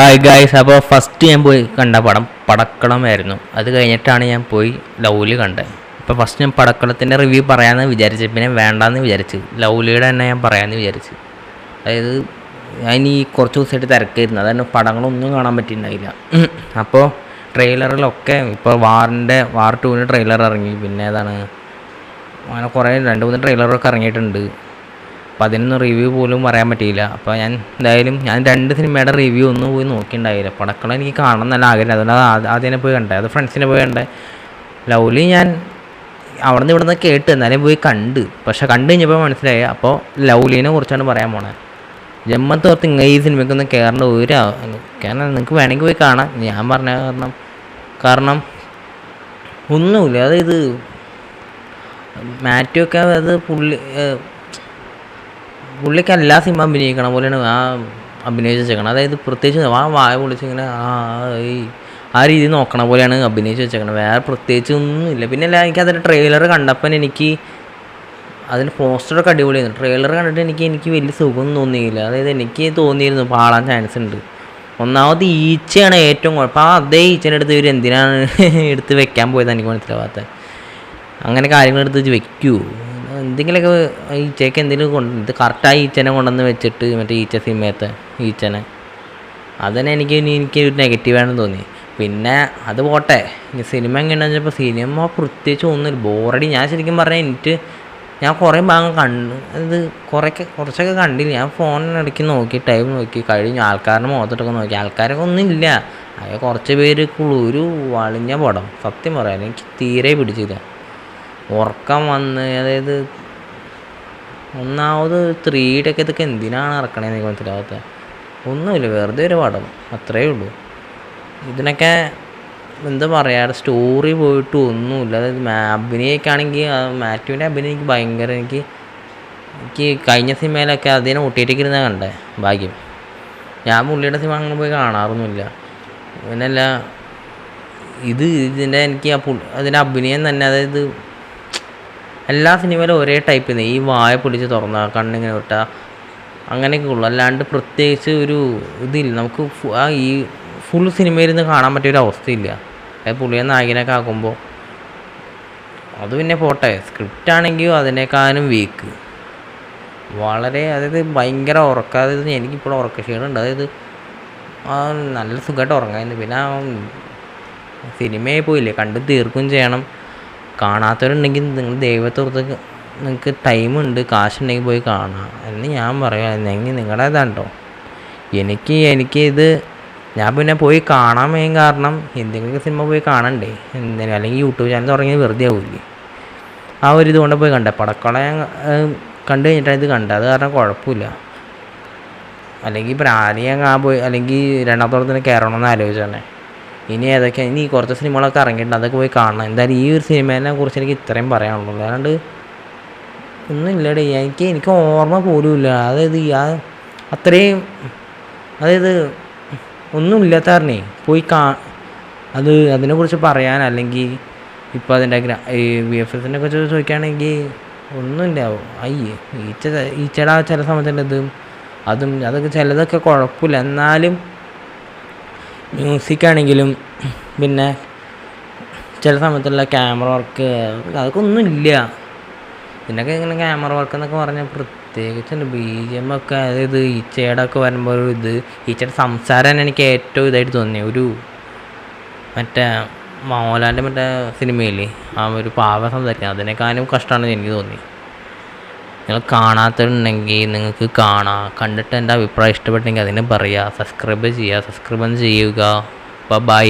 Hi guys. അപ്പോൾ first ഞാൻ പോയി കണ്ട പടം പടക്കളമായിരുന്നു. അത് കഴിഞ്ഞിട്ടാണ് ഞാൻ പോയി ലൗലി കണ്ടത്. അപ്പോൾ ഫസ്റ്റ് ഞാൻ പടക്കളത്തിൻ്റെ റിവ്യൂ പറയാമെന്ന് വിചാരിച്ചു, പിന്നെ വേണ്ടാന്ന് വിചാരിച്ചു. ലൗലിയുടെ തന്നെ ഞാൻ പറയാമെന്ന് വിചാരിച്ചു. അതായത് ഞാൻ ഈ കുറച്ച് ദിവസമായിട്ട് തിരക്കായിരുന്നു, അതാണ് പടങ്ങളൊന്നും കാണാൻ പറ്റിയിട്ടുണ്ടായില്ല. അപ്പോൾ ട്രെയിലറിലൊക്കെ ഇപ്പോൾ വാർ 2 ട്രെയിലർ ഇറങ്ങി, പിന്നെ ഏതാണ് അങ്ങനെ കുറേ 2-3 ട്രെയിലറൊക്കെ ഇറങ്ങിയിട്ടുണ്ട്. അപ്പോൾ അതിനൊന്നും റിവ്യൂ പോലും പറയാൻ പറ്റിയില്ല. അപ്പോൾ ഞാൻ 2 സിനിമയുടെ റിവ്യൂ ഒന്നും പോയി നോക്കിയിട്ടുണ്ടായില്ല. പടക്കളം എനിക്ക് കാണണം നല്ല ആഗ്രഹം, അതുകൊണ്ട് ആദ്യം പോയി കണ്ടത്. അത് ഫ്രണ്ട്സിനെ പോയി കണ്ടത്. ലൗലി ഞാൻ അവിടെ നിന്ന് ഇവിടെ നിന്ന് കേട്ട് എന്നാലും പോയി കണ്ട്. പക്ഷെ കണ്ടു കഴിഞ്ഞപ്പോൾ മനസ്സിലായി. അപ്പോൾ ലൗലീനെ കുറിച്ചാണ് പറയാൻ പോണത്. ജമ്മത്തോർത്ത് ഈ സിനിമയ്ക്കൊന്നും കയറേണ്ട കാരണം നിങ്ങൾക്ക് വേണമെങ്കിൽ പോയി കാണാം. ഞാൻ പറഞ്ഞ കാരണം ഒന്നുമില്ല. അതായത് മാത്യു ഒക്കെ അത് പുള്ളിക്ക് എല്ലാ സിനിമ അഭിനയിക്കണ പോലെയാണ് അഭിനയിച്ച് വെച്ചേക്കണം. അതായത് പ്രത്യേകിച്ച് വായ പൊളിച്ചിങ്ങനെ ആ രീതി നോക്കണ പോലെയാണ് അഭിനയിച്ച് വെച്ചേക്കണം. വേറെ പ്രത്യേകിച്ച് ഒന്നുമില്ല. പിന്നെ എനിക്ക് അതിൻ്റെ ട്രെയിലർ കണ്ടപ്പോൾ എനിക്ക് അതിൻ്റെ പോസ്റ്ററൊക്കെ അടിപൊളിയായിരുന്നു. ട്രെയിലർ കണ്ടിട്ട് എനിക്ക് വലിയ സുഖമൊന്നും തോന്നിയില്ല. അതായത് എനിക്ക് തോന്നിയിരുന്നു പാളാൻ ചാൻസ് ഉണ്ട്. ഒന്നാമത് ഈച്ചയാണ് ഏറ്റവും കുഴപ്പം. അതേ ഈച്ചേൻ്റെ അടുത്ത് ഇവർ എന്തിനാണ് എടുത്ത് വെക്കാൻ പോയത് എനിക്ക് മനസ്സിലാവാത്ത. അങ്ങനെ കാര്യങ്ങളെടുത്ത് വെക്കൂ, എന്തെങ്കിലുമൊക്കെ ഈച്ചയ്ക്ക് എന്തെങ്കിലും ഇത് കറക്റ്റായി ഈച്ചനെ കൊണ്ടുവന്ന് വെച്ചിട്ട് മറ്റേ ഈച്ച സിനിമയത്തെ ഈച്ചനെ അതന്നെ എനിക്ക് ഒരു നെഗറ്റീവാണെന്ന് തോന്നി. പിന്നെ അത് പോട്ടെ, സിനിമ എങ്ങനെയാണെന്ന് വെച്ചപ്പോൾ സിനിമ പ്രത്യേകിച്ച് ഒന്നുമില്ല, ബോറടി. ഞാൻ ശരിക്കും പറഞ്ഞാൽ ഞാൻ കുറേ ഭാഗം കണ്ടു. അത് കുറച്ചൊക്കെ കണ്ടില്ല. ഞാൻ ഫോണിനിടയ്ക്ക് നോക്കി, ടൈം നോക്കി, കഴിഞ്ഞു ആൾക്കാരുടെ മുഖത്തോട്ടൊക്കെ നോക്കി. ആൾക്കാരൊക്കെ ഒന്നുമില്ല. അത് കുറച്ച് പേര് ഒരു വളിഞ്ഞ പടം. സത്യം പറയാൻ എനിക്ക് തീരെ പിടിച്ചില്ല. ഉറക്കം വന്ന്, അതായത് ഒന്നാമത് 3Dയൊക്കെ ഇതൊക്കെ എന്തിനാണ് ഇറക്കണേന്ന് എനിക്ക് മനസ്സിലാവാത്ത. ഒന്നുമില്ല, വെറുതെ ഒരു പടം, അത്രയേ ഉള്ളൂ. ഇതിനൊക്കെ എന്താ പറയുക, സ്റ്റോറി പോയിട്ട് ഒന്നുമില്ല. അതായത് അഭിനയിക്കുകയാണെങ്കിൽ മാത്യുവിൻ്റെ അഭിനയം എനിക്ക് ഭയങ്കര എനിക്ക് കഴിഞ്ഞ സിനിമയിലൊക്കെ അതിനെ ഒട്ടിയിട്ടേക്ക് ഇരുന്നാൽ കണ്ടേ ഭാഗ്യം. ഞാൻ പുള്ളിയുടെ സിനിമ അങ്ങനെ പോയി കാണാറൊന്നുമില്ല. പിന്നല്ല എനിക്ക് അതിൻ്റെ അഭിനയം തന്നെ, അതായത് എല്ലാ സിനിമയിലും ഒരേ ടൈപ്പ് തന്നെ. ഈ വായ പൊളിച്ച് തുറന്ന കണ്ണിങ്ങനെ വിട്ടാൽ അങ്ങനെയൊക്കെ ഉള്ളു. അല്ലാണ്ട് പ്രത്യേകിച്ച് ഒരു ഇതില്ല. നമുക്ക് ഈ ഫുൾ സിനിമയിൽ നിന്ന് കാണാൻ പറ്റിയൊരു അവസ്ഥയില്ല. അതായത് പുള്ളിയെ നായകനൊക്കെ ആക്കുമ്പോൾ അത് പിന്നെ പോട്ടെ. സ്ക്രിപ്റ്റ് ആണെങ്കിലും അതിനേക്കാളും വീക്ക് വളരെ. അതായത് ഭയങ്കര ഉറക്കം. അതായത് എനിക്കിപ്പോൾ ഉറക്കക്ഷീണമുണ്ട്. അതായത് നല്ല സുഖമായിട്ട് ഉറങ്ങായിരുന്നു. പിന്നെ സിനിമയായി പോയില്ലേ, കണ്ട് തീർക്കും ചെയ്യണം. കാണാത്തവരുണ്ടെങ്കിൽ നിങ്ങൾ ദൈവത്തോർത്ത് നിങ്ങൾക്ക് ടൈമുണ്ട്, കാശുണ്ടെങ്കിൽ പോയി കാണാം എന്ന് ഞാൻ പറയാം. നിങ്ങളുടെ ഇതാണ് കേട്ടോ. എനിക്കിത് ഞാൻ പിന്നെ പോയി കാണാൻ വേഗം കാരണം എന്തെങ്കിലും സിനിമ പോയി കാണണ്ടേ, എന്തിനും. അല്ലെങ്കിൽ യൂട്യൂബ് ചാനൽ തുടങ്ങിയത് വെറുതെ ആവില്ലേ. ആ ഒരു ഇതുകൊണ്ട് പോയി കണ്ടേ. പടക്കള കണ്ടു കഴിഞ്ഞിട്ടാണ് ഇത് കണ്ടത്. അത് കാരണം കുഴപ്പമില്ല. അല്ലെങ്കിൽ പോയി അല്ലെങ്കിൽ രണ്ടാമത്തോടത്തിന് കയറണമെന്ന് ആലോചിച്ചാണേ. ഇനി കുറച്ച് സിനിമകളൊക്കെ ഇറങ്ങിയിട്ടുണ്ട്, അതൊക്കെ പോയി കാണണം. എന്തായാലും ഈ ഒരു സിനിമേനെ കുറിച്ച് എനിക്ക് ഇത്രയും പറയാനുള്ളൂ. അല്ലാണ്ട് ഒന്നുമില്ലടേ. എനിക്ക് ഓർമ്മ പോലും ഇല്ല. അതായത് അത്രയും, അതായത് ഒന്നുമില്ലാത്ത കാരണേ പോയി അതിനെക്കുറിച്ച് പറയാൻ, അല്ലെങ്കിൽ ഇപ്പോൾ അതിൻ്റെ ഈ VFXനെ കുറിച്ച് ചോദിക്കുകയാണെങ്കിൽ ഒന്നുമില്ല. ഈച്ചയുടെ ചില സമയത്തുള്ളത് അതൊക്കെ ചിലതൊക്കെ കുഴപ്പമില്ല. എന്നാലും മ്യൂസിക്കാണെങ്കിലും പിന്നെ ചില സമയത്തുള്ള ക്യാമറ വർക്ക് അതൊക്കെ ഒന്നുമില്ല. ഇതിനൊക്കെ ഇങ്ങനെ ക്യാമറ വർക്ക് എന്നൊക്കെ പറഞ്ഞാൽ പ്രത്യേകിച്ചുണ്ട്. BGM ഒക്കെ, അതായത് ഈച്ചയുടെ ഒക്കെ വരുമ്പോൾ ഈച്ചയുടെ സംസാരം എനിക്ക് ഏറ്റവും ഇതായിട്ട് തോന്നി. മറ്റേ മോഹൻലാലിൻ്റെ മറ്റേ സിനിമയില്ലേ, ആ ഒരു പാവ സംസാരിക്കുക, അതിനേക്കാളും കഷ്ടമാണെന്ന് എനിക്ക് തോന്നി. നിങ്ങൾ കാണാത്തതുണ്ടെങ്കിൽ നിങ്ങൾക്ക് കാണാം. കണ്ടിട്ട് എൻ്റെ അഭിപ്രായം ഇഷ്ടപ്പെട്ടെങ്കിൽ അതിന് പറയുക. സബ്സ്ക്രൈബ് ചെയ്യുക. സബ്സ്ക്രൈബ് ചെയ്യുക. ബൈ.